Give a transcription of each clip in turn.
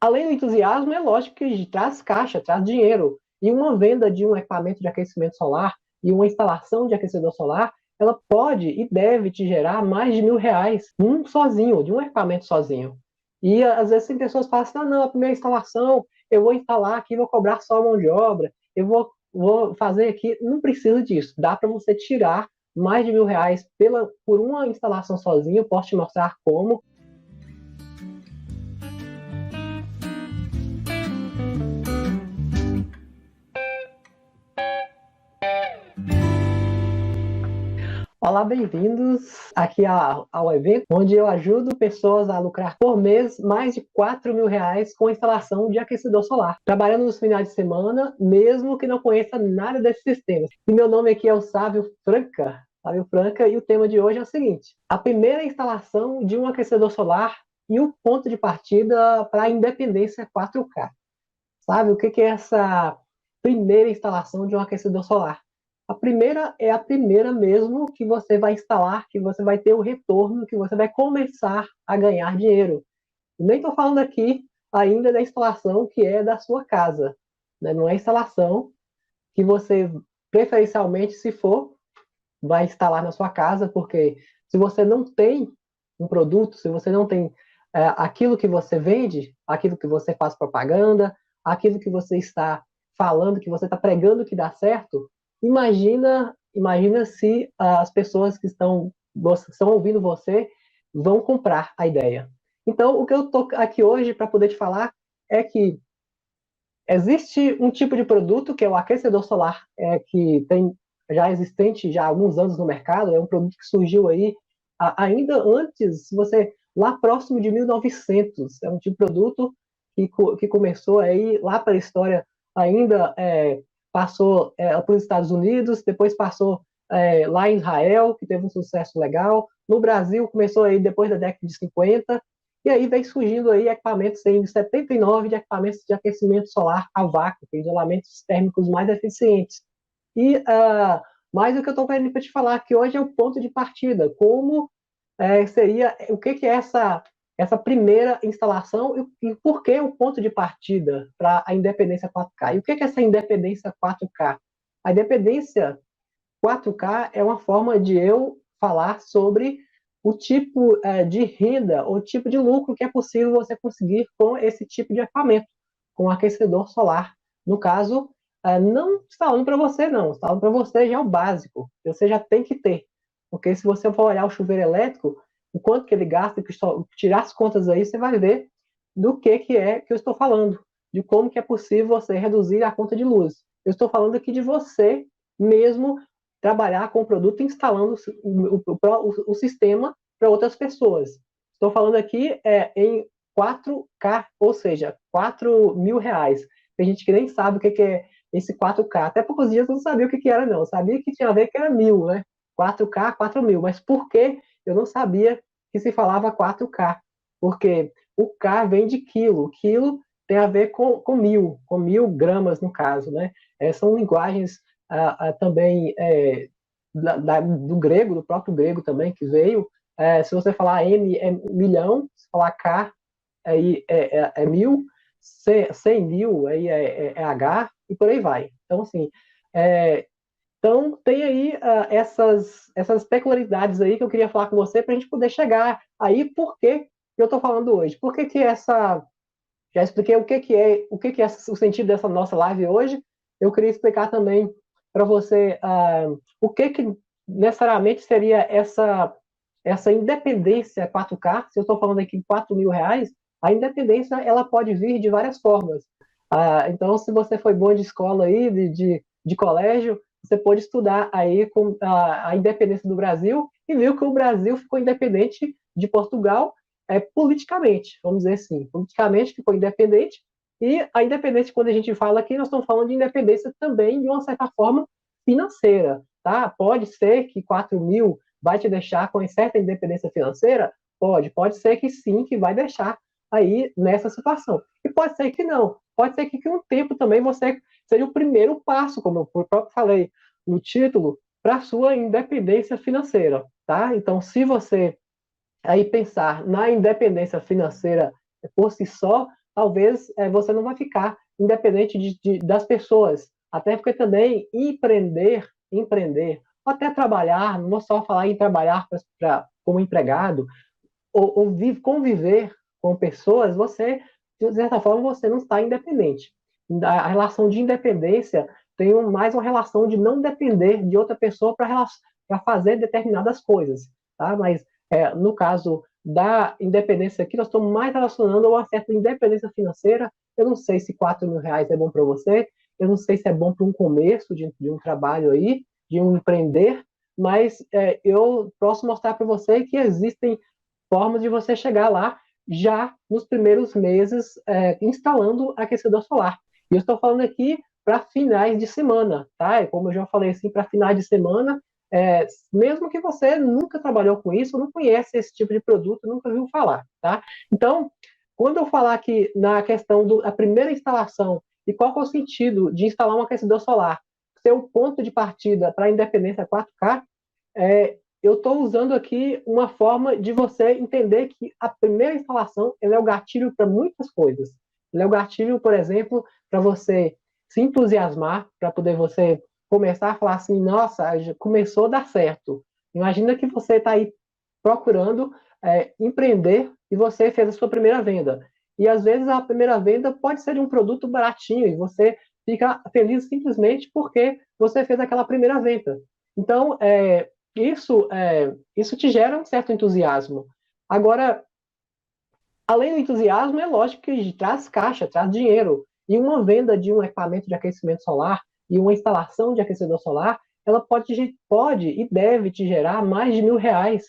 além do entusiasmo, é lógico que traz caixa, traz dinheiro. E uma venda de um equipamento de aquecimento solar e uma instalação de aquecedor solar, ela pode e deve te gerar mais de R$ 1.000, um sozinho, de um equipamento sozinho. E às vezes tem pessoas que falam assim, não, a primeira instalação, eu vou instalar aqui, vou cobrar só a mão de obra, vou fazer aqui. Não precisa disso. Dá para você tirar mais de R$ 1.000 por uma instalação sozinho. Eu posso te mostrar como. Olá, bem-vindos aqui ao evento, onde eu ajudo pessoas a lucrar por mês mais de R$ 4.000 com a instalação de aquecedor solar, trabalhando nos finais de semana, mesmo que não conheça nada desses sistemas. E meu nome aqui é o Sávio Franca, e o tema de hoje é o seguinte: a primeira instalação de um aquecedor solar e o ponto de partida para a independência 4K. Sabe o que é essa primeira instalação de um aquecedor solar? A primeira é a primeira mesmo que você vai instalar, que você vai ter o retorno, que você vai começar a ganhar dinheiro. E nem estou falando aqui ainda da instalação que é da sua casa, né? Não é instalação que você, preferencialmente, se for, vai instalar na sua casa, porque se você não tem um produto, se você não tem aquilo que você vende, aquilo que você faz propaganda, aquilo que você está falando, que você está pregando que dá certo, imagina se as pessoas que estão ouvindo você vão comprar a ideia. Então, o que eu estou aqui hoje para poder te falar é que existe um tipo de produto que é o aquecedor solar, que tem já existente já há alguns anos no mercado, é um produto que surgiu aí ainda antes, lá próximo de 1900, é um tipo de produto que começou aí lá para a história, ainda passou para os Estados Unidos, depois passou lá em Israel, que teve um sucesso legal, no Brasil começou aí depois da década de 50, e aí vem surgindo aí equipamentos em 79 de equipamentos de aquecimento solar a vácuo, com isolamentos térmicos mais eficientes. E mais o que eu estou querendo para te falar, que hoje é o ponto de partida, como seria, o que é essa primeira instalação e por que o ponto de partida para a independência 4K. E o que é essa independência 4K? A independência 4K é uma forma de eu falar sobre o tipo de renda ou tipo de lucro que é possível você conseguir com esse tipo de equipamento, com aquecedor solar. No caso, não instalando para você, não. Instalando para você já é o básico, você já tem que ter. Porque se você for olhar o chuveiro elétrico, o quanto que ele gasta, tirar as contas aí, você vai ver do que é que eu estou falando, de como que é possível você reduzir a conta de luz. Eu estou falando aqui de você mesmo trabalhar com o produto instalando o sistema para outras pessoas. Estou falando aqui em 4K, ou seja, R$ 4.000. Tem gente que nem sabe o que é esse 4K. Até poucos dias eu não sabia o que era, não. Eu sabia que tinha a ver que era 1.000, né? 4K, 4.000. Mas por que eu não sabia que se falava 4K? Porque o K vem de quilo. Quilo tem a ver com 1.000 gramas, no caso, né? São linguagens também do grego, do próprio grego também, que veio. Se você falar M é milhão, se falar K aí é 1.000, 100 mil aí é H, e por aí vai. Então, assim, então tem aí essas peculiaridades aí que eu queria falar com você para a gente poder chegar aí por que eu estou falando hoje. Por que essa... Já expliquei o que é o sentido dessa nossa live hoje. Eu queria explicar também para você o que necessariamente seria essa independência 4K. Se eu estou falando aqui de R$ 4.000, a independência ela pode vir de várias formas. Então, se você foi bom de escola aí, de colégio, você pode estudar aí com a independência do Brasil e viu que o Brasil ficou independente de Portugal politicamente, vamos dizer assim, politicamente ficou independente, e a independência, quando a gente fala aqui, nós estamos falando de independência também, de uma certa forma, financeira, tá? Pode ser que 4.000 vai te deixar com certa independência financeira? Pode ser que sim, que vai deixar aí nessa situação. E pode ser que não, pode ser que com o tempo também você seja o primeiro passo, como eu próprio falei no título, para a sua independência financeira, tá? Então, se você aí pensar na independência financeira por si só, talvez você não vai ficar independente das pessoas. Até porque também empreender, ou até trabalhar, não vou só falar em trabalhar como empregado, ou conviver com pessoas, você, de certa forma, você não está independente. A relação de independência tem mais uma relação de não depender de outra pessoa para fazer determinadas coisas, tá? Mas no caso da independência aqui, nós estamos mais relacionando a uma certa independência financeira. Eu não sei se R$ 4.000 é bom para você, eu não sei se é bom para um começo de um trabalho aí, de um empreender, mas eu posso mostrar para você que existem formas de você chegar lá já nos primeiros meses instalando aquecedor solar. E eu estou falando aqui para finais de semana, tá? E como eu já falei assim, para finais de semana, mesmo que você nunca trabalhou com isso, não conhece esse tipo de produto, nunca viu falar, tá? Então, quando eu falar aqui na questão da primeira instalação e qual é o sentido de instalar um aquecedor solar, ser o ponto de partida para a independência 4K, eu estou usando aqui uma forma de você entender que a primeira instalação ela é o gatilho para muitas coisas. Ele é o gatilho, por exemplo, para você se entusiasmar, para poder você começar a falar assim, nossa, começou a dar certo. Imagina que você está aí procurando empreender e você fez a sua primeira venda. E às vezes a primeira venda pode ser de um produto baratinho e você fica feliz simplesmente porque você fez aquela primeira venda. Então, isso te gera um certo entusiasmo. Agora, além do entusiasmo, é lógico que traz caixa, traz dinheiro. E uma venda de um equipamento de aquecimento solar e uma instalação de aquecedor solar, ela pode e deve te gerar mais de R$ 1.000,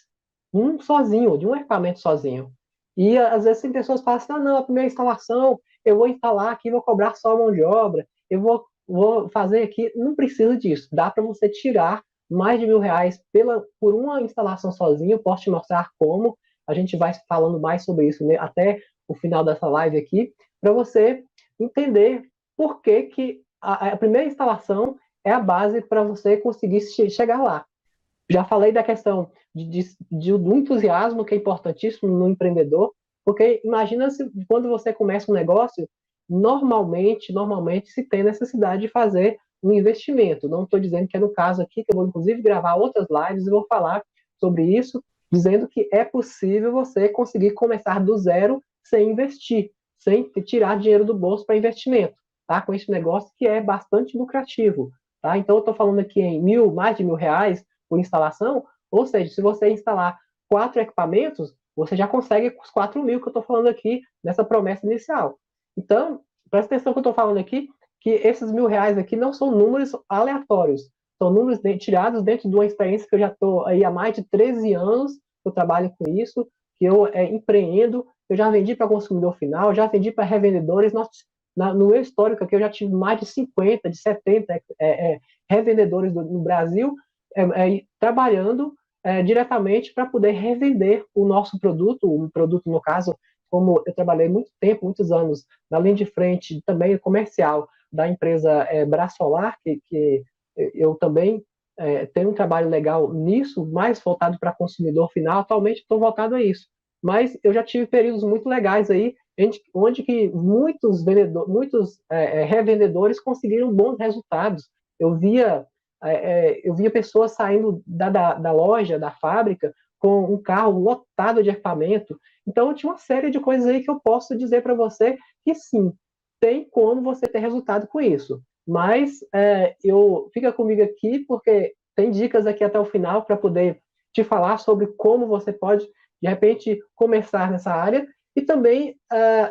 um sozinho, de um equipamento sozinho. E às vezes tem pessoas que falam assim, não, a primeira instalação, eu vou instalar aqui, vou cobrar só a mão de obra, eu vou fazer aqui, não precisa disso. Dá para você tirar mais de R$ 1.000 por uma instalação sozinho, eu posso te mostrar como, a gente vai falando mais sobre isso, né, até o final dessa live aqui, para você entender por que a primeira instalação é a base para você conseguir chegar lá. Já falei da questão do entusiasmo, que é importantíssimo no empreendedor, porque imagina se quando você começa um negócio, normalmente se tem necessidade de fazer um investimento. Não estou dizendo que é no caso aqui, que eu vou inclusive gravar outras lives e vou falar sobre isso, dizendo que é possível você conseguir começar do zero sem investir, sem tirar dinheiro do bolso para investimento, tá? Com esse negócio que é bastante lucrativo, tá? Então eu estou falando aqui em mais de R$ 1.000 por instalação, ou seja, se você instalar 4 equipamentos, você já consegue os 4.000 que eu estou falando aqui nessa promessa inicial. Então, presta atenção que eu estou falando aqui, que esses R$ 1.000 aqui não são números aleatórios, são números tirados dentro de uma experiência que eu já estou aí há mais de 13 anos, que eu trabalho com isso, que eu empreendo, eu já vendi para consumidor final, já vendi para revendedores, no meu histórico aqui eu já tive mais de 50, de 70 revendedores no Brasil, trabalhando diretamente para poder revender o nosso produto, um produto, no caso, como eu trabalhei muito tempo, muitos anos, na linha de frente também comercial da empresa Brasolar, que eu também tenho um trabalho legal nisso, mais voltado para consumidor final, atualmente estou voltado a isso. Mas eu já tive períodos muito legais aí, onde que muitos revendedores conseguiram bons resultados. Eu via pessoas saindo da loja, da fábrica, com um carro lotado de equipamento. Então, tinha uma série de coisas aí que eu posso dizer para você que sim, tem como você ter resultado com isso. Mas fica comigo aqui, porque tem dicas aqui até o final para poder te falar sobre como você pode, de repente, começar nessa área e também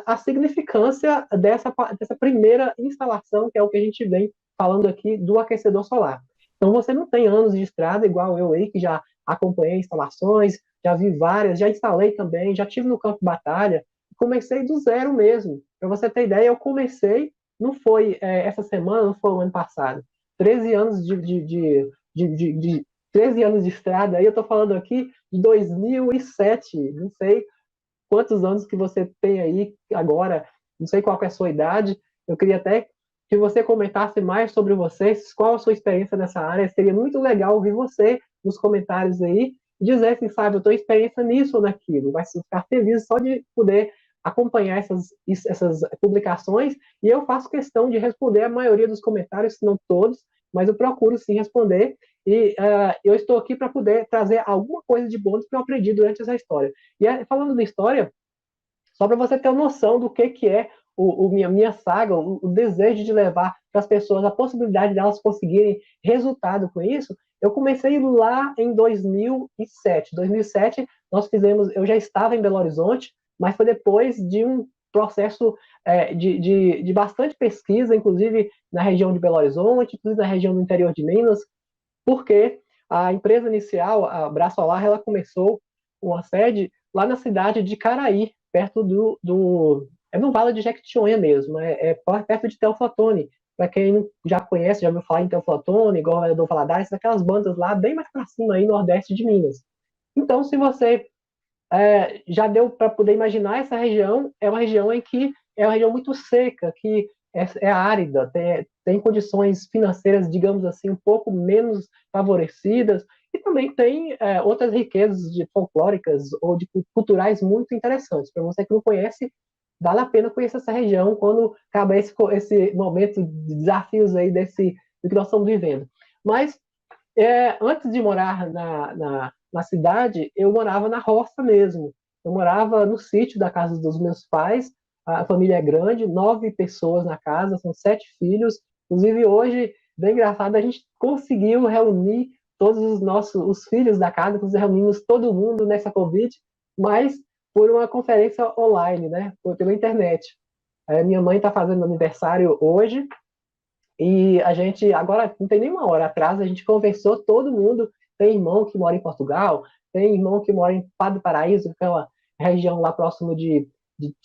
a significância dessa primeira instalação, que é o que a gente vem falando aqui do aquecedor solar. Então você não tem anos de estrada igual eu aí, que já acompanhei instalações, já vi várias, já instalei também, já tive no campo de batalha, comecei do zero mesmo. Para você ter ideia, eu comecei, não foi essa semana, não foi o ano passado. 13 anos de 13 anos de estrada, aí eu estou falando aqui de 2007, não sei quantos anos que você tem aí agora, não sei qual é a sua idade, eu queria até que você comentasse mais sobre vocês, qual a sua experiência nessa área, seria muito legal ouvir você nos comentários aí, dizer assim, sabe, eu tenho experiência nisso ou naquilo, vai ficar feliz só de poder acompanhar essas publicações, e eu faço questão de responder a maioria dos comentários, se não todos, mas eu procuro sim responder, e eu estou aqui para poder trazer alguma coisa de bônus que eu aprendi durante essa história. E falando da história, só para você ter uma noção do que é minha saga, o desejo de levar para as pessoas a possibilidade delas conseguirem resultado com isso, eu comecei lá em 2007. 2007, eu já estava em Belo Horizonte, mas foi depois de um processo de bastante pesquisa, inclusive na região de Belo Horizonte, inclusive na região do interior de Minas, porque a empresa inicial, a Brás Solar, ela começou uma sede lá na cidade de Caraí, perto é no Vale de Jequitinhonha mesmo, perto de Teoflotone. Para quem já conhece, já ouviu falar em Teoflotone, Governador Valadares, aquelas bandas lá bem mais para cima, aí, nordeste de Minas. Então, se você já deu para poder imaginar, essa região é uma região em que é uma região muito seca, que é árida, tem condições financeiras, digamos assim, um pouco menos favorecidas, e também tem outras riquezas folclóricas ou de culturais muito interessantes. Para você que não conhece, vale a pena conhecer essa região quando acabar esse momento de desafios aí do que nós estamos vivendo. Mas antes de morar na cidade, eu morava na roça mesmo. Eu morava no sítio da casa dos meus pais. A família é grande, 9 pessoas na casa, são 7 filhos. Inclusive, hoje, bem engraçado, a gente conseguiu reunir todos os filhos da casa, nós reunimos todo mundo nessa Covid, mas por uma conferência online, né? Pela internet. Minha mãe está fazendo aniversário hoje, e a gente, agora, não tem nenhuma hora atrás, a gente conversou, todo mundo. Tem irmão que mora em Portugal, tem irmão que mora em Padre Paraíso, que é uma região lá próximo de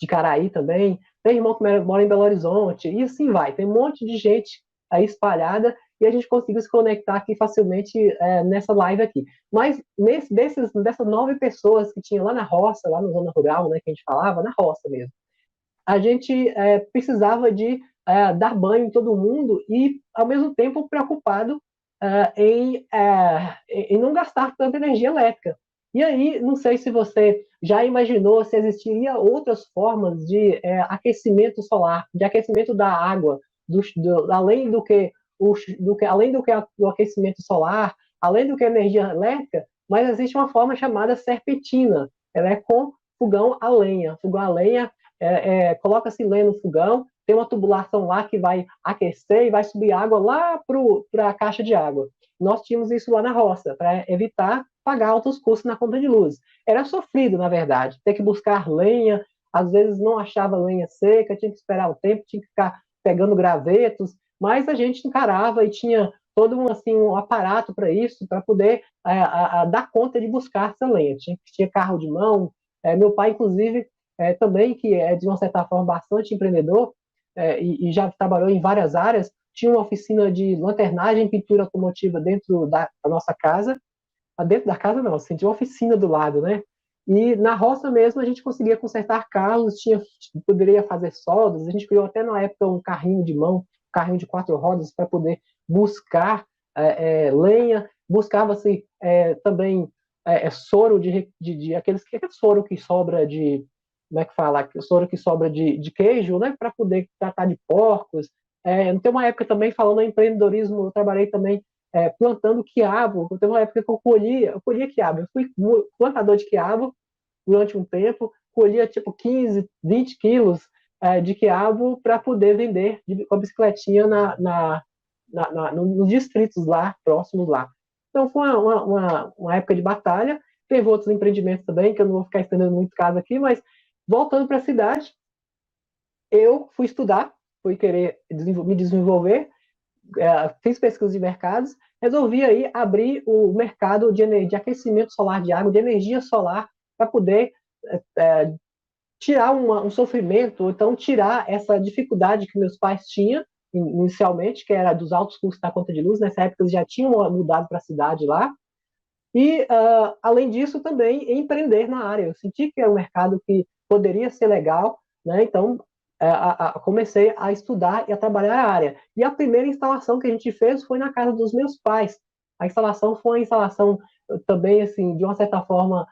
Caraí também, tem irmão que mora em Belo Horizonte, e assim vai. Tem um monte de gente aí espalhada, e a gente conseguiu se conectar aqui facilmente nessa live aqui. Mas dessas 9 pessoas que tinha lá na roça, lá na zona rural, né, que a gente falava, na roça mesmo, a gente precisava de dar banho em todo mundo e, ao mesmo tempo, preocupado em não gastar tanta energia elétrica. E aí, não sei se você já imaginou se existiria outras formas de aquecimento solar, de aquecimento da água, além do que o aquecimento solar, além do que a energia elétrica, mas existe uma forma chamada serpentina. Ela é com fogão a lenha. Fogão a lenha coloca-se lenha no fogão, tem uma tubulação lá que vai aquecer e vai subir água lá para a caixa de água. Nós tínhamos isso lá na roça, para evitar pagar altos custos na conta de luz. Era sofrido, na verdade, ter que buscar lenha, às vezes não achava lenha seca, tinha que esperar o tempo, tinha que ficar pegando gravetos, mas a gente encarava e tinha todo um aparato para isso, para poder dar conta de buscar essa lenha. Tinha carro de mão, meu pai, inclusive, também, que é de uma certa forma bastante empreendedor, e já trabalhou em várias áreas, tinha uma oficina de lanternagem e pintura automotiva dentro da nossa casa. Dentro da casa não, assim, tinha uma oficina do lado, né? E na roça mesmo a gente conseguia consertar carros, poderia fazer soldas, a gente criou até na época um carrinho de mão, um carrinho de 4 rodas para poder buscar lenha, buscava-se também soro aquele soro que sobra como é que fala? Soro que sobra de queijo, né? Para poder tratar de porcos. Tem uma época também, falando em empreendedorismo, eu trabalhei também plantando quiabo. Teve uma época que eu colhia quiabo. Eu fui plantador de quiabo durante um tempo, colhia tipo 15, 20 quilos de quiabo para poder vender com a bicicletinha nos distritos lá, próximos lá. Então foi uma época de batalha. Teve outros empreendimentos também, que eu não vou ficar estendendo muito caso aqui, mas voltando para a cidade, eu fui estudar, fui querer me desenvolver, fiz pesquisa de mercados, resolvi aí abrir o mercado de aquecimento solar de água, de energia solar, para poder tirar um sofrimento, ou então tirar essa dificuldade que meus pais tinham inicialmente, que era dos altos custos da conta de luz. Nessa época eles já tinham mudado para a cidade lá, e, além disso, também empreender na área. Eu senti que era um mercado que poderia ser legal, né? Então, comecei a estudar e a trabalhar a área. E a primeira instalação que a gente fez foi na casa dos meus pais. A instalação foi uma instalação também, assim, de uma certa forma,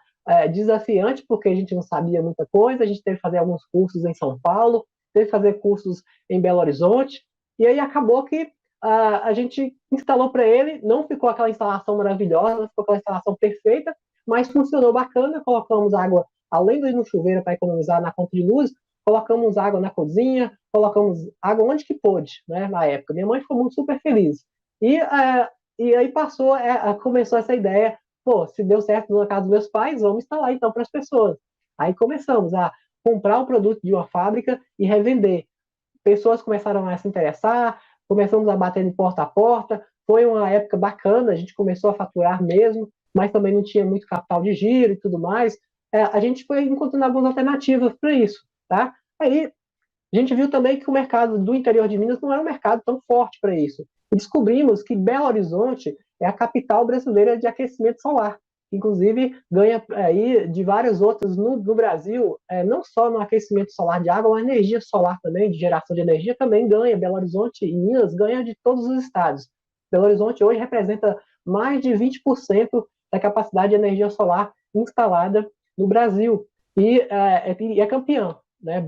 desafiante, porque a gente não sabia muita coisa, a gente teve que fazer alguns cursos em São Paulo, teve que fazer cursos em Belo Horizonte, e aí acabou que a gente instalou para ele, não ficou aquela instalação maravilhosa, não ficou aquela instalação perfeita, mas funcionou bacana, colocamos água, além de ir no chuveiro para economizar na conta de luz, colocamos água na cozinha, colocamos água onde que pôde, né, na época. Minha mãe ficou muito super feliz. E aí começou essa ideia, pô, se deu certo na casa dos meus pais, vamos instalar então para as pessoas. Aí começamos a comprar o produto de uma fábrica e revender. Pessoas começaram a se interessar, começamos a bater de porta a porta, foi uma época bacana, a gente começou a faturar mesmo, mas também não tinha muito capital de giro e tudo mais. A gente foi encontrando algumas alternativas para isso, tá? Aí a gente viu também que o mercado do interior de Minas não era um mercado tão forte para isso. E descobrimos que Belo Horizonte é a capital brasileira de aquecimento solar. Inclusive, ganha aí de vários outros no Brasil, não só no aquecimento solar de água, mas energia solar também, de geração de energia, também ganha. Belo Horizonte e Minas ganha de todos os estados. Belo Horizonte hoje representa mais de 20% da capacidade de energia solar instalada no Brasil. E é campeão, né?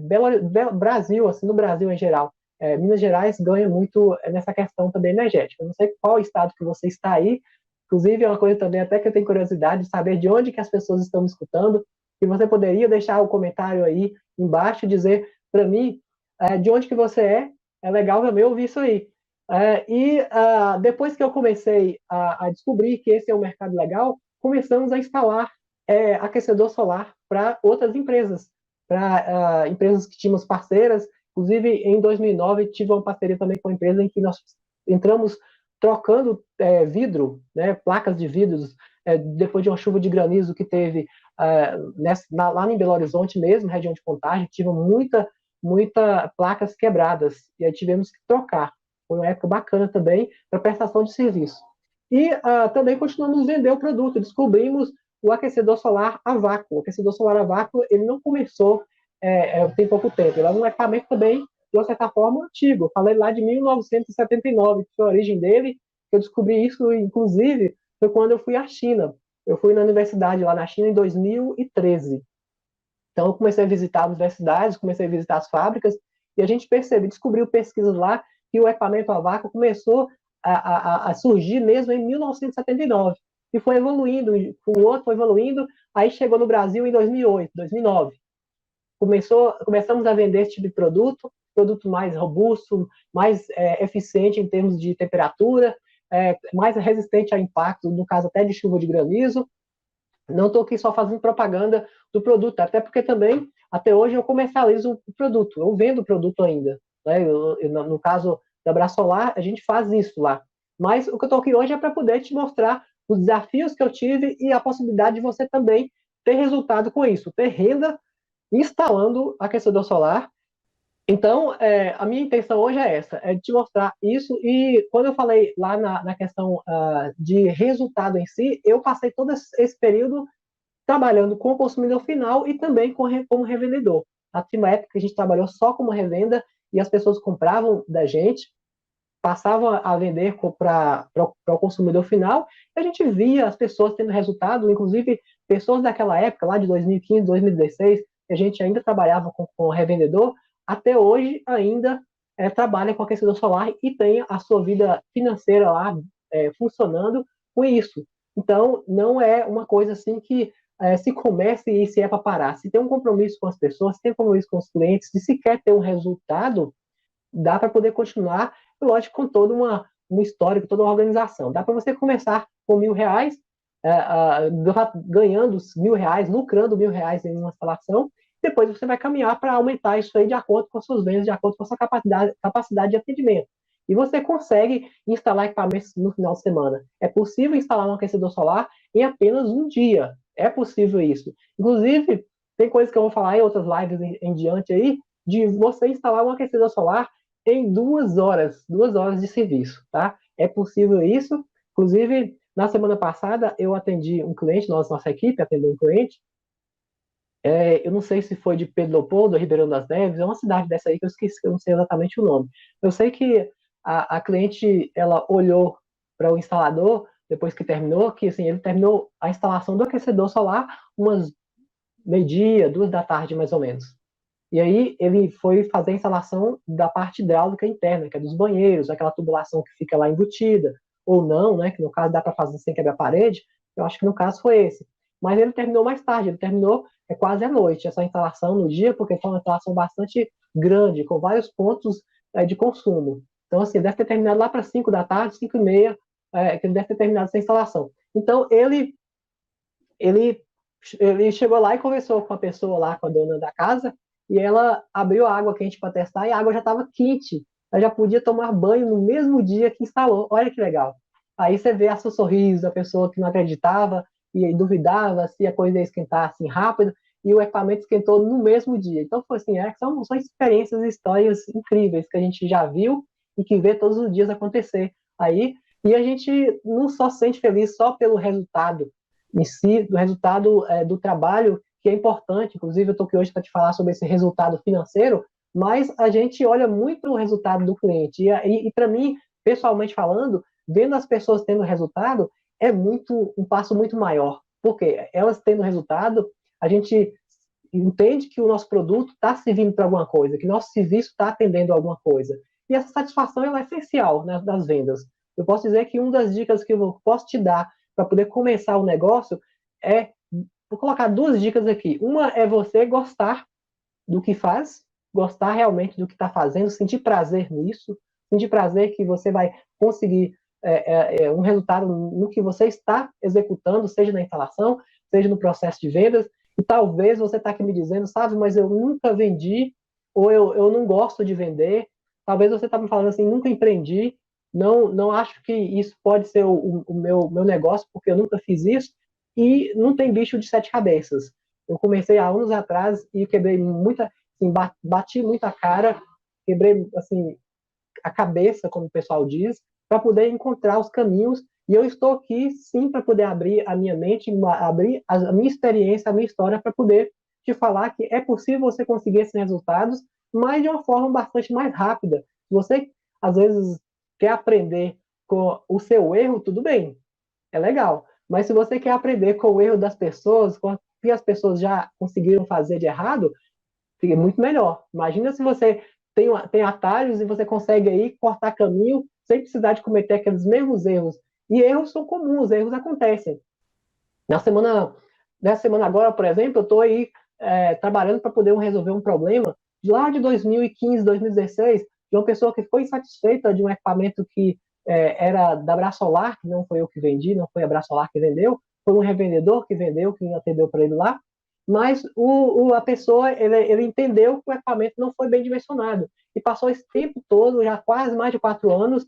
Brasil, assim, no Brasil em geral, Minas Gerais ganha muito nessa questão também energética. Eu não sei qual estado que você está aí, inclusive é uma coisa também até que eu tenho curiosidade de saber de onde que as pessoas estão me escutando, e você poderia deixar o comentário aí embaixo e dizer para mim de onde que você é legal também ouvir isso aí. Depois que eu comecei a descobrir que esse é um mercado legal, começamos a instalar aquecedor solar para outras empresas, para empresas que tínhamos parceiras. Inclusive, em 2009, tive uma parceria também com uma empresa em que nós entramos trocando vidro, né, placas de vidros, depois de uma chuva de granizo que teve lá em Belo Horizonte mesmo, região de Contagem, tive muita placas quebradas, e aí tivemos que trocar. Foi uma época bacana também para prestação de serviço. E também continuamos a vender o produto, descobrimos o aquecedor solar a vácuo. O aquecedor solar a vácuo, ele não começou tem pouco tempo, ele é um equipamento também, de uma certa forma, antigo. Eu falei lá de 1979, que foi a origem dele. Eu descobri isso, inclusive, foi quando eu fui à China. Eu fui na universidade lá na China em 2013. Então, eu comecei a visitar as universidades, comecei a visitar as fábricas, e a gente descobriu pesquisas lá, que o equipamento a vácuo começou a surgir mesmo em 1979. E foi evoluindo, o outro foi evoluindo, aí chegou no Brasil em 2008, 2009. Começamos a vender esse tipo de produto mais robusto, mais eficiente em termos de temperatura, mais resistente a impacto, no caso até de chuva de granizo. Não estou aqui só fazendo propaganda do produto, até porque também, até hoje, eu comercializo o produto, eu vendo o produto ainda. Né? No caso da Brasolar, a gente faz isso lá. Mas o que eu estou aqui hoje é para poder te mostrar os desafios que eu tive e a possibilidade de você também ter resultado com isso, ter renda instalando aquecedor solar. Então, a minha intenção hoje é essa, é te mostrar isso. E quando eu falei lá na questão de resultado em si, eu passei todo esse período trabalhando com o consumidor final e também como revendedor. Na última época, a gente trabalhou só como revenda e as pessoas compravam da gente, passavam a vender para o consumidor final, e a gente via as pessoas tendo resultado, inclusive pessoas daquela época, lá de 2015, 2016, que a gente ainda trabalhava com revendedor, até hoje ainda trabalha com aquecedor solar e tem a sua vida financeira lá funcionando com isso. Então, não é uma coisa assim que se comece e se é para parar. Se tem um compromisso com as pessoas, se tem um compromisso com os clientes, se quer ter um resultado, dá para poder continuar, lógico, com todo um histórico, toda uma organização. Dá para você começar com R$ 1.000, ganhando R$ 1.000, lucrando R$ 1.000 em uma instalação, depois você vai caminhar para aumentar isso aí de acordo com as suas vendas, de acordo com a sua capacidade de atendimento. E você consegue instalar equipamentos no final de semana. É possível instalar um aquecedor solar em apenas um dia. É possível isso. Inclusive, tem coisas que eu vou falar em outras lives em diante aí, de você instalar um aquecedor solar em 2 horas de serviço, tá? É possível isso. Inclusive, na semana passada, eu atendi um cliente, nossa equipe atendeu um cliente, eu não sei se foi de Pedro Leopoldo, Ribeirão das Neves, é uma cidade dessa aí que eu esqueci, eu não sei exatamente o nome. Eu sei que a cliente, ela olhou para o instalador, depois que terminou, que assim, ele terminou a instalação do aquecedor solar umas meio-dia, 2 da tarde, mais ou menos. E aí ele foi fazer a instalação da parte hidráulica interna, que é dos banheiros, aquela tubulação que fica lá embutida, ou não, né? Que no caso dá para fazer sem quebrar a parede. Eu acho que no caso foi esse. Mas ele terminou mais tarde, ele terminou quase à noite essa instalação no dia, porque foi uma instalação bastante grande, com vários pontos de consumo. Então, assim, deve ter terminado lá para 5 da tarde, 5 e meia, que ele deve ter terminado essa instalação. Então, ele, ele chegou lá e conversou com a pessoa lá, com a dona da casa, e ela abriu a água quente para testar e a água já estava quente. Ela já podia tomar banho no mesmo dia que instalou. Olha que legal. Aí você vê seu sorriso da pessoa que não acreditava e duvidava se a coisa ia esquentar assim rápido, e o equipamento esquentou no mesmo dia. Então, foi assim, são experiências e histórias incríveis que a gente já viu e que vê todos os dias acontecer aí. E a gente não só se sente feliz só pelo resultado em si, do resultado do trabalho, que é importante. Inclusive, eu estou aqui hoje para te falar sobre esse resultado financeiro, mas a gente olha muito o resultado do cliente. E para mim, pessoalmente falando, vendo as pessoas tendo resultado, é um passo muito maior. Porque elas tendo resultado, a gente entende que o nosso produto está servindo para alguma coisa, que nosso serviço está atendendo a alguma coisa. E essa satisfação ela é essencial, né, das vendas. Eu posso dizer que uma das dicas que eu posso te dar para poder começar o negócio vou colocar 2 dicas aqui. Uma é você gostar do que faz, gostar realmente do que está fazendo, sentir prazer nisso, sentir prazer que você vai conseguir um resultado no que você está executando, seja na instalação, seja no processo de vendas. E talvez você está aqui me dizendo, sabe, mas eu nunca vendi, ou eu não gosto de vender. Talvez você está me falando assim, nunca empreendi, não acho que isso pode ser o meu negócio, porque eu nunca fiz isso, e não tem bicho de 7 cabeças. Eu comecei há anos atrás e quebrei muita, assim, bati muita cara, quebrei assim a cabeça, como o pessoal diz, para poder encontrar os caminhos. E eu estou aqui, sim, para poder abrir a minha mente, abrir a minha experiência, a minha história, para poder te falar que é possível você conseguir esses resultados, mas de uma forma bastante mais rápida. Se você, às vezes, quer aprender com o seu erro, tudo bem, é legal. Mas se você quer aprender com o erro das pessoas, com o que as pessoas já conseguiram fazer de errado, fica muito melhor. Imagina se você tem atalhos e você consegue aí cortar caminho sem precisar de cometer aqueles mesmos erros. E erros são comuns, erros acontecem. Na semana, nessa semana agora, por exemplo, eu estou aí trabalhando para poder resolver um problema de lá de 2015, 2016, de uma pessoa que ficou insatisfeita de um equipamento que era da Brasolar, que não foi eu que vendi, não foi a Brasolar que vendeu, foi um revendedor que vendeu, que atendeu para ele lá, mas a pessoa, ele entendeu que o equipamento não foi bem dimensionado, e passou esse tempo todo, já quase mais de 4 anos,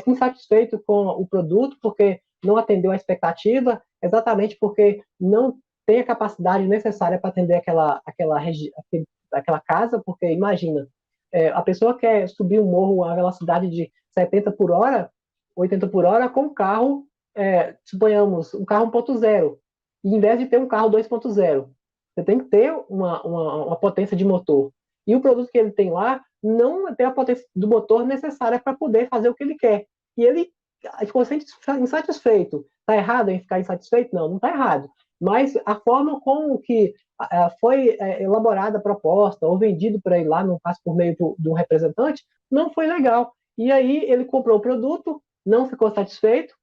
insatisfeito com o produto, porque não atendeu a expectativa, exatamente porque não tem a capacidade necessária para atender aquela casa, porque imagina, a pessoa quer subir um morro a velocidade de 70 por hora, 80 por hora, com um carro, suponhamos, um carro 1.0, e em vez de ter um carro 2.0, você tem que ter uma potência de motor. E o produto que ele tem lá não tem a potência do motor necessária para poder fazer o que ele quer. E ele ficou insatisfeito. Está errado em ficar insatisfeito? Não, não está errado. Mas a forma como que foi elaborada a proposta ou vendido para ele lá, no caso por meio de um representante, não foi legal. E aí ele comprou o produto, não ficou satisfeito.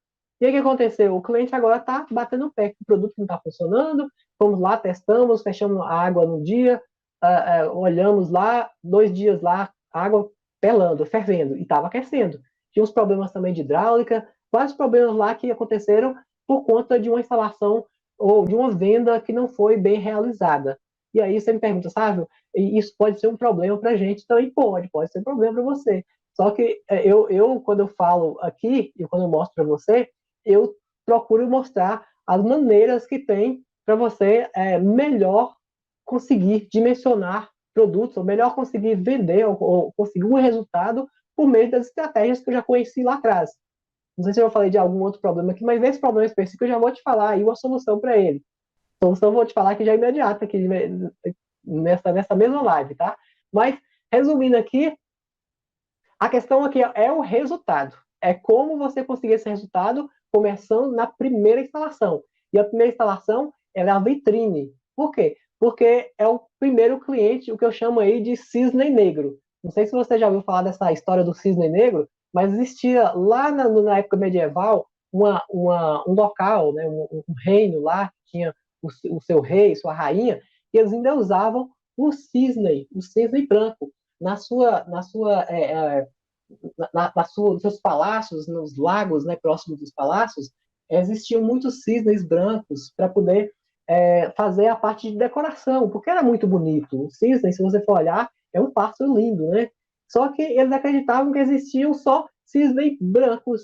E aí o que aconteceu? O cliente agora está batendo o pé, que o produto não está funcionando. Fomos lá, testamos, fechamos a água no dia, olhamos lá, 2 dias lá, água pelando, fervendo, e estava aquecendo. Tinha uns problemas também de hidráulica, vários problemas lá que aconteceram por conta de uma instalação ou de uma venda que não foi bem realizada. E aí você me pergunta, sabe, isso pode ser um problema para a gente? Também pode ser um problema para você. Só que quando eu falo aqui, e quando eu mostro para você, eu procuro mostrar as maneiras que tem para você melhor conseguir dimensionar produtos, ou melhor conseguir vender, ou conseguir um resultado por meio das estratégias que eu já conheci lá atrás. Não sei se eu falei de algum outro problema aqui, mas nesse problema específico eu já vou te falar aí uma solução para ele. A solução eu vou te falar que já é imediata, aqui, nessa mesma live, tá? Mas, resumindo aqui, a questão aqui é o resultado. É como você conseguir esse resultado começando na primeira instalação. E a primeira instalação ela é a vitrine. Por quê? Porque é o primeiro cliente, o que eu chamo aí de cisne negro. Não sei se você já ouviu falar dessa história do cisne negro, mas existia lá na época medieval um local, né, um reino lá, que tinha o seu rei, sua rainha, e eles ainda usavam o cisne branco, nos seus palácios, nos lagos, né, próximos dos palácios, existiam muitos cisnes brancos para poder fazer a parte de decoração, porque era muito bonito. O cisne, se você for olhar, é um pássaro lindo, né? Só que eles acreditavam que existiam só cisnes brancos.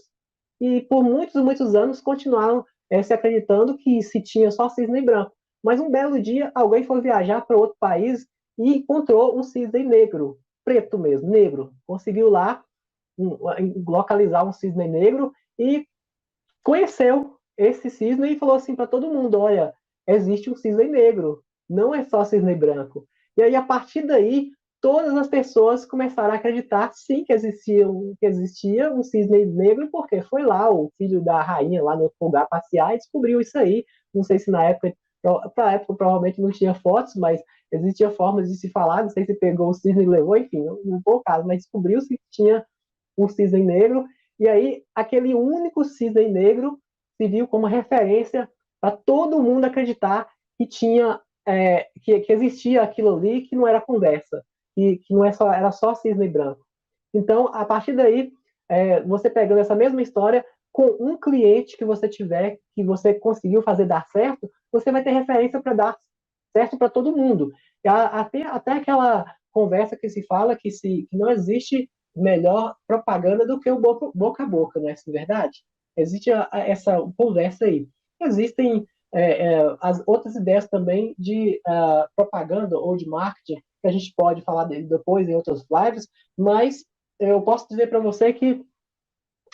E por muitos, muitos anos continuaram se acreditando que se tinha só cisne branco. Mas um belo dia, alguém foi viajar para outro país e encontrou um cisne negro, preto mesmo, negro. Conseguiu lá localizar um cisne negro e conheceu esse cisne e falou assim para todo mundo: olha, existe um cisne negro, não é só cisne branco. E aí, a partir daí, todas as pessoas começaram a acreditar sim que existia um cisne negro, porque foi lá o filho da rainha lá no outro lugar passear e descobriu isso aí. Não sei se na época, para a época provavelmente não tinha fotos, mas existia formas de se falar, não sei se pegou o cisne e levou, enfim, não foi o caso, mas descobriu-se que tinha um cisne negro, e aí aquele único cisne negro se viu como referência para todo mundo acreditar que tinha que existia aquilo ali, que não era conversa, que não era só cisne branco. Então, a partir daí, você pegando essa mesma história, com um cliente que você tiver, que você conseguiu fazer dar certo, você vai ter referência para dar certo para todo mundo. Até aquela conversa que se fala que não existe melhor propaganda do que o boca a boca, não é verdade? Existe essa conversa aí. Existem as outras ideias também de propaganda ou de marketing, que a gente pode falar depois em outras lives, mas eu posso dizer para você que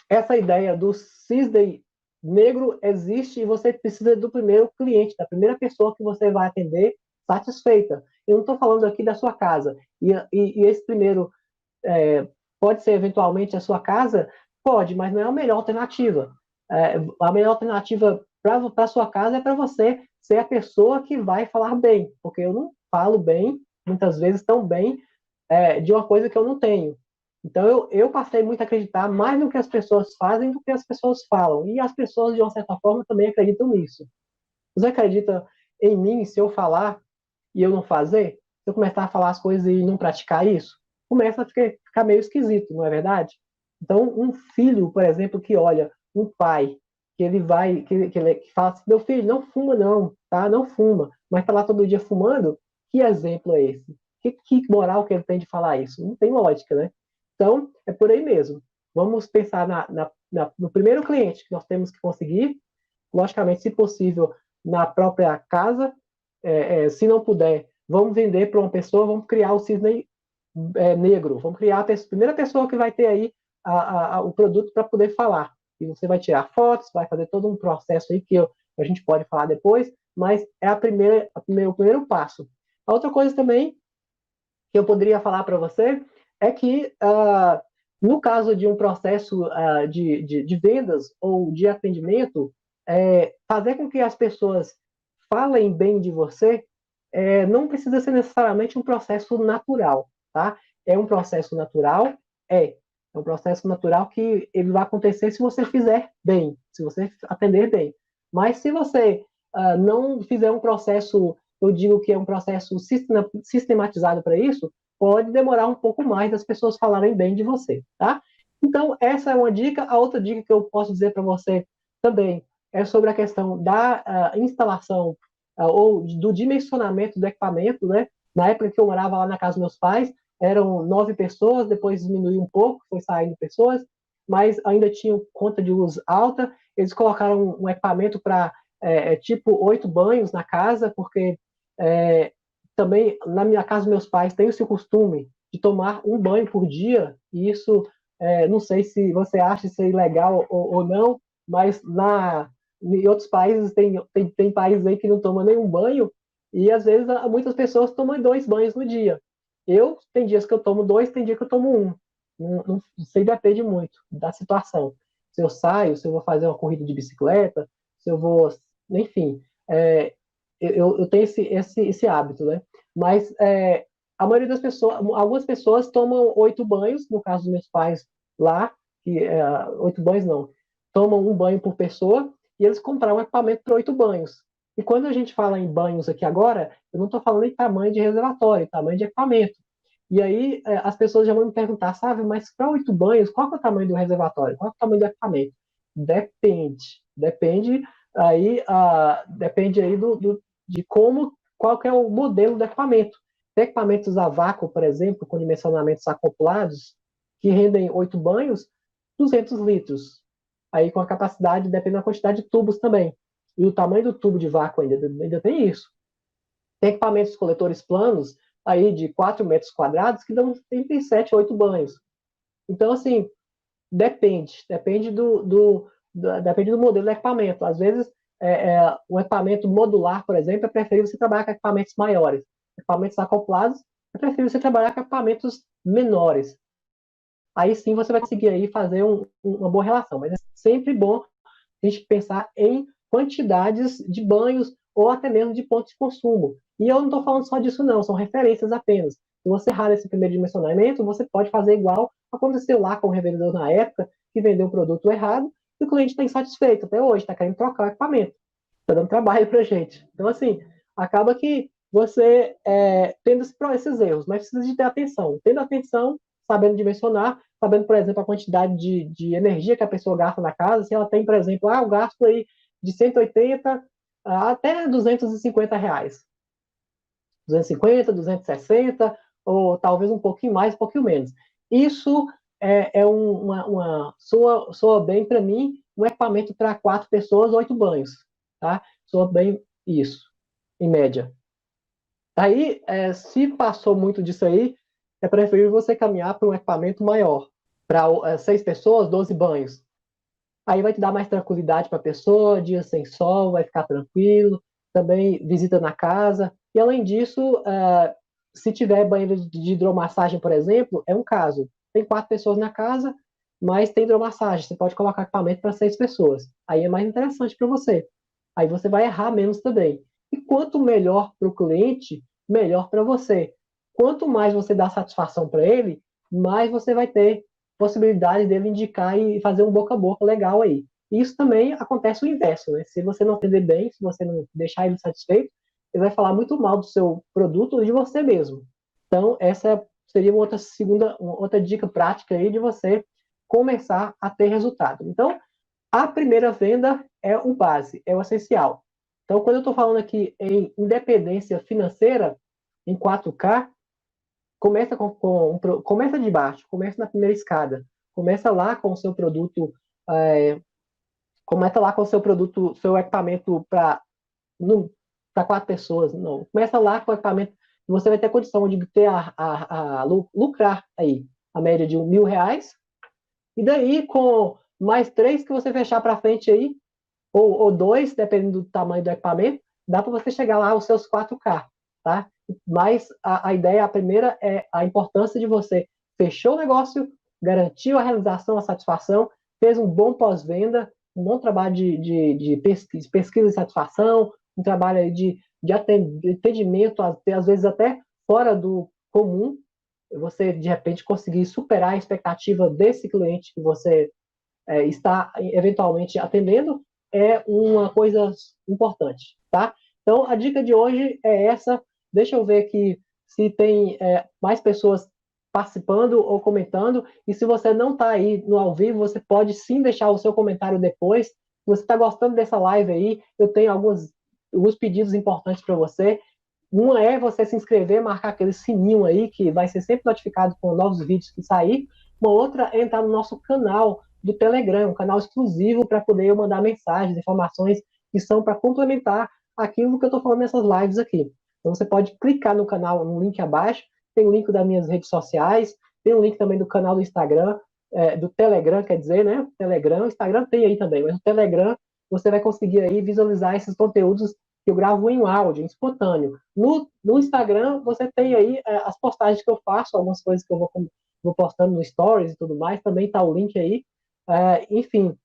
essa ideia do cisne negro existe e você precisa do primeiro cliente, da primeira pessoa que você vai atender satisfeita. Eu não estou falando aqui da sua casa. E esse primeiro pode ser eventualmente a sua casa? Pode, mas não é a melhor alternativa. A melhor alternativa para a sua casa é para você ser a pessoa que vai falar bem, porque eu não falo bem, muitas vezes tão bem, de uma coisa que eu não tenho. Então eu passei muito a acreditar mais no que as pessoas fazem do que as pessoas falam. E as pessoas, de uma certa forma, também acreditam nisso. Você acredita em mim se eu falar e eu não fazer? Se eu começar a falar as coisas e não praticar isso? Começa a ficar meio esquisito, não é verdade? Então, um filho, por exemplo, que olha um pai, que ele vai, que fala assim: meu filho, não fuma não, tá? Não fuma, mas tá lá todo dia fumando, que exemplo é esse? Que moral que ele tem de falar isso? Não tem lógica, né? Então, é por aí mesmo. Vamos pensar no primeiro cliente que nós temos que conseguir, logicamente, se possível, na própria casa. Se não puder, vamos vender para uma pessoa, vamos criar o cisne negro, vamos criar a primeira pessoa que vai ter aí o produto para poder falar. E você vai tirar fotos, vai fazer todo um processo aí que a gente pode falar depois, mas é o primeiro passo. A outra coisa também que eu poderia falar para você é que, no caso de um processo de vendas ou de atendimento, fazer com que as pessoas falem bem de você não precisa ser necessariamente um processo natural, tá? É um processo natural, é um processo natural que ele vai acontecer se você fizer bem, se você atender bem. Mas se você não fizer um processo, eu digo que é um processo sistematizado para isso, pode demorar um pouco mais das pessoas falarem bem de você, tá? Então, essa é uma dica. A outra dica que eu posso dizer para você também é sobre a questão da instalação ou do dimensionamento do equipamento, né? Na época que eu morava lá na casa dos meus pais, eram 9 pessoas, depois diminuiu um pouco, foi saindo pessoas, mas ainda tinham conta de luz alta. Eles colocaram um equipamento para tipo 8 banhos na casa, porque também na minha casa dos meus pais tem esse costume de tomar um banho por dia, e isso não sei se você acha isso legal ou não, mas em outros países tem países aí que não tomam nenhum banho, e às vezes muitas pessoas tomam 2 banhos no dia. Tem dias que eu tomo 2, tem dia que eu tomo um. Não sei, depende muito da situação. se eu saio, se eu vou fazer uma corrida de bicicleta, se eu vou, enfim, é, eu tenho esse hábito, né? Mas a maioria das pessoas, algumas pessoas tomam 8 banhos, no caso dos meus pais lá, que 8 banhos não, tomam um banho por pessoa, e eles compraram um equipamento para 8 banhos. E quando a gente fala em banhos aqui agora, eu não estou falando em tamanho de reservatório, tamanho de equipamento. E aí as pessoas já vão me perguntar, sabe, mas para 8 banhos, qual é o tamanho do reservatório? Qual é o tamanho do equipamento? Depende aí de qual que é o modelo do equipamento. Tem equipamentos a vácuo, por exemplo, com dimensionamentos acoplados, que rendem 8 banhos, 200 litros. Aí com a capacidade, depende da quantidade de tubos também. E o tamanho do tubo de vácuo ainda tem isso. Tem equipamentos coletores planos, aí de 4 metros quadrados, que dão 37, 8 banhos. Então, assim, depende do modelo do equipamento. Às vezes, o equipamento modular, por exemplo, é preferível você trabalhar com equipamentos maiores. Equipamentos acoplados, é preferível você trabalhar com equipamentos menores. Aí sim você vai conseguir aí fazer uma boa relação. Mas é sempre bom a gente pensar em quantidades de banhos ou até mesmo de pontos de consumo. E eu não estou falando só disso, não, são referências apenas. Se você errar esse primeiro dimensionamento, você pode fazer igual aconteceu lá com o revendedor na época, que vendeu o produto errado, e o cliente está insatisfeito até hoje, está querendo trocar o equipamento. Está dando trabalho para a gente. Então, assim, acaba que você tendo esses erros, mas precisa de ter atenção. Tendo atenção, sabendo dimensionar, sabendo, por exemplo, a quantidade de energia que a pessoa gasta na casa, se ela tem, por exemplo, o gasto aí de 180 até R$ 250. 250, 260, ou talvez um pouquinho mais, um pouquinho menos. Isso soa bem para mim um equipamento para 4 pessoas, 8 banhos, tá? Soa bem isso, em média. Aí, se passou muito disso aí, é preferível você caminhar para um equipamento maior, para 6 pessoas, 12 banhos. Aí vai te dar mais tranquilidade para a pessoa, dia sem sol, vai ficar tranquilo, também visita na casa. E além disso, se tiver banheiro de hidromassagem, por exemplo, é um caso. Tem 4 pessoas na casa, mas tem hidromassagem. Você pode colocar equipamento para 6 pessoas. Aí é mais interessante para você. Aí você vai errar menos também. E quanto melhor para o cliente, melhor para você. Quanto mais você dá satisfação para ele, mais você vai ter possibilidade dele indicar e fazer um boca a boca legal aí. Isso também acontece o inverso, né? Se você não atender bem, se você não deixar ele satisfeito, ele vai falar muito mal do seu produto ou de você mesmo. Então, essa seria uma outra dica prática aí de você começar a ter resultado. Então, a primeira venda é o base, é o essencial. Então, quando eu estou falando aqui em independência financeira, em 4K, começa de baixo, começa na primeira escada, começa lá com o seu produto, começa lá com o seu produto, seu equipamento para 4 pessoas, não, começa lá com o equipamento, você vai ter condição de ter lucrar aí a média de R$ 1.000, e daí com mais 3 que você fechar para frente aí, ou 2, dependendo do tamanho do equipamento, dá para você chegar lá aos seus 4K, tá? Mas a ideia, a primeira, é a importância de você fechou o negócio, garantiu a realização, a satisfação, fez um bom pós-venda, um bom trabalho de pesquisa e satisfação, um trabalho de atendimento, às vezes até fora do comum, você de repente conseguir superar a expectativa desse cliente que você está eventualmente atendendo, é uma coisa importante, tá? Então, a dica de hoje é essa. Deixa eu ver aqui se tem mais pessoas participando ou comentando. E se você não está aí no ao vivo, você pode sim deixar o seu comentário depois. Se você está gostando dessa live aí, eu tenho alguns pedidos importantes para você. Uma é você se inscrever, marcar aquele sininho aí, que vai ser sempre notificado com novos vídeos que sair. Uma outra é entrar no nosso canal do Telegram, um canal exclusivo para poder eu mandar mensagens, informações que são para complementar aquilo que eu estou falando nessas lives aqui. Então você pode clicar no canal, no link abaixo, tem o link das minhas redes sociais, tem o link também do canal do Instagram, do Telegram, quer dizer, né? Telegram, o Instagram tem aí também, mas o Telegram você vai conseguir aí visualizar esses conteúdos que eu gravo em áudio, em espontâneo. No Instagram, você tem aí as postagens que eu faço, algumas coisas que eu vou postando no Stories e tudo mais, também está o link aí. Enfim,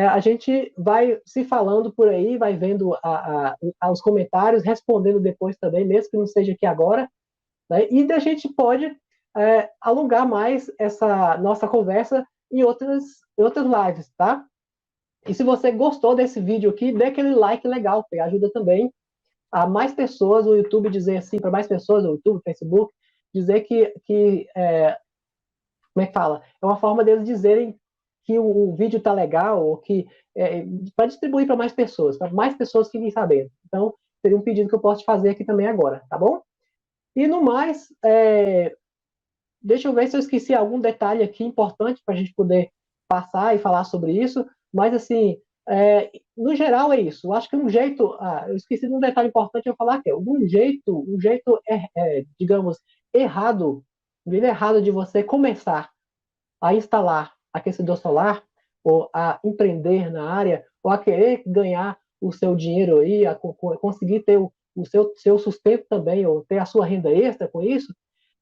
a gente vai se falando por aí, vai vendo os comentários, respondendo depois também, mesmo que não seja aqui agora, né? E a gente pode alongar mais essa nossa conversa em outras lives, tá? E se você gostou desse vídeo aqui, dê aquele like legal, que ajuda também a mais pessoas, o YouTube dizer assim, para mais pessoas, o YouTube, o Facebook, dizer como é que fala? É uma forma deles dizerem que o vídeo tá legal, ou que para distribuir para mais pessoas fiquem sabendo. Então, seria um pedido que eu posso te fazer aqui também agora, tá bom? E no mais, deixa eu ver se eu esqueci algum detalhe aqui importante para a gente poder passar e falar sobre isso, mas assim, no geral é isso. Eu acho que um jeito, eu esqueci de um detalhe importante eu falar aqui, um jeito digamos, errado, um jeito errado de você começar a instalar aquecedor solar, ou a empreender na área, ou a querer ganhar o seu dinheiro aí, a conseguir ter o seu sustento também, ou ter a sua renda extra com isso,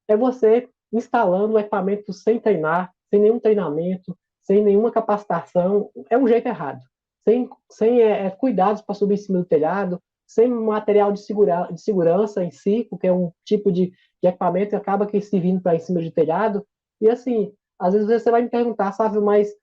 é você instalando o equipamento sem treinar, sem nenhum treinamento, sem nenhuma capacitação. É um jeito errado. Sem cuidados para subir em cima do telhado, sem material de segurança em si, porque é um tipo de equipamento que acaba que se vindo para em cima de telhado. E assim, às vezes você vai me perguntar, sabe, mas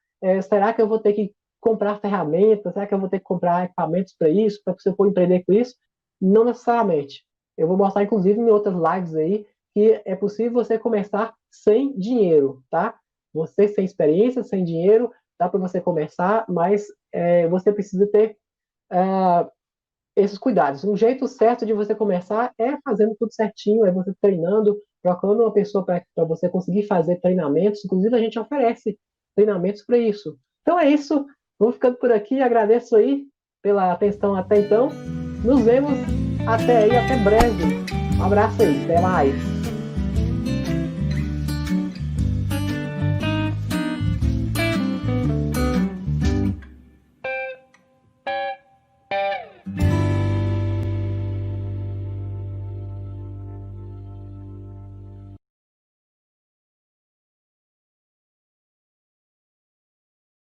será que eu vou ter que comprar ferramentas? Será que eu vou ter que comprar equipamentos para isso, para que eu for empreender com isso? Não necessariamente. Eu vou mostrar, inclusive, em outras lives aí, que é possível você começar sem dinheiro, tá? Você sem experiência, sem dinheiro, dá para você começar, mas você precisa ter esses cuidados. Um jeito certo de você começar é fazendo tudo certinho, é você treinando, procurando uma pessoa para você conseguir fazer treinamentos. Inclusive, a gente oferece treinamentos para isso. Então é isso. Vou ficando por aqui. Agradeço aí pela atenção até então. Nos vemos até aí, até breve. Um abraço aí. Até mais.